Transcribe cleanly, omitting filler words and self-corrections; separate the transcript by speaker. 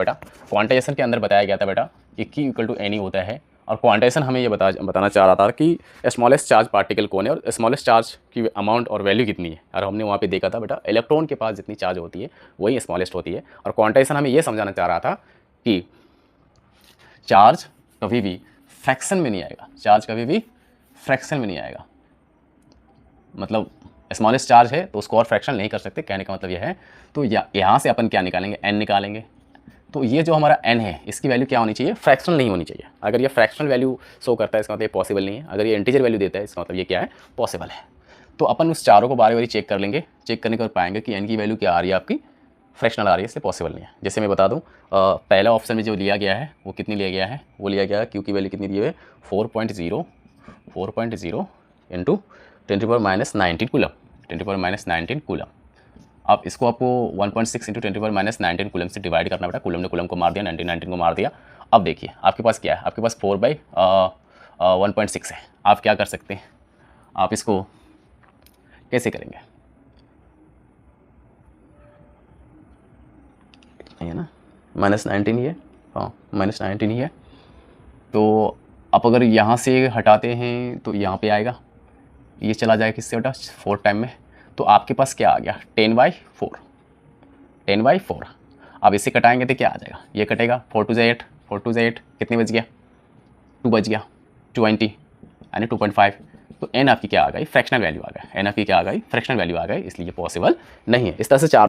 Speaker 1: बेटा क्वांटाइजेशन के अंदर बताया गया था बेटा कि Q इक्वल टू एन ही होता है, और क्वांटाइजेशन हमें ये बताना चाह रहा था कि स्मॉलेस्ट चार्ज पार्टिकल कौन है और स्मॉलेस्ट चार्ज की अमाउंट और वैल्यू कितनी है। और हमने वहाँ पे देखा था बेटा इलेक्ट्रॉन के पास जितनी चार्ज होती है वही स्मॉलेस्ट होती है। और क्वांटाइजेशन हमें ये समझाना चाह रहा था कि चार्ज कभी भी फ्रैक्शन में नहीं आएगा, चार्ज कभी भी फ्रैक्शन में नहीं आएगा। मतलब स्मॉलेस्ट चार्ज है तो उसको और फ्रैक्शन नहीं कर सकते, कहने का मतलब यह है। तो यहाँ से अपन क्या निकालेंगे, n निकालेंगे। तो ये जो हमारा n है इसकी वैल्यू क्या होनी चाहिए, फ्रैक्शनल नहीं होनी चाहिए। अगर ये फ्रैक्शनल वैल्यू शो करता है इसका मतलब ये पॉसिबल नहीं है। अगर ये इंटीजर वैल्यू देता है इसका मतलब ये क्या है, पॉसिबल है। तो अपन उस चारों को बारी बारी चेक कर लेंगे, चेक करने के बाद पाएंगे कि n की वैल्यू क्या आ रही है आपकी, फ्रैक्शनल आ रही है, इससे पॉसिबल नहीं है। जैसे मैं बता दूँ पहला ऑप्शन में जो लिया गया है वो कितनी लिया गया है, वो लिया गया है Q की वैल्यू कितनी दी हुई है 4.0 इंटू 10⁻⁹ कूलम, 10⁻⁹ कूलम। अब इसको आपको 1.6 इंटू 10⁻⁹ कूलम से डिवाइड करना बेटा। कूलम ने कूलम को मार दिया, 19 को मार दिया। अब देखिए आपके पास क्या है, आपके पास 4/1.6 है। आप क्या कर सकते हैं, आप इसको कैसे करेंगे, है ना -19 ही है, हाँ -19 ही है। तो आप अगर यहाँ से हटाते हैं तो यहाँ पे आएगा, ये चला जाएगा किससे बेटा 4 टाइम में। तो आपके पास क्या आ गया 10/4, 10/4। अब इसे कटाएंगे तो क्या आ जाएगा, ये कटेगा 4 2 8, 4 2 8 कितने बच गया, 2 बच गया, 20 यानी 2.5। तो n आपकी क्या आ गई, फ्रैक्शनल वैल्यू आ गई, n आपकी क्या आ गई, फ्रैक्शनल वैल्यू आ गई, इसलिए पॉसिबल नहीं है। इस तरह से चार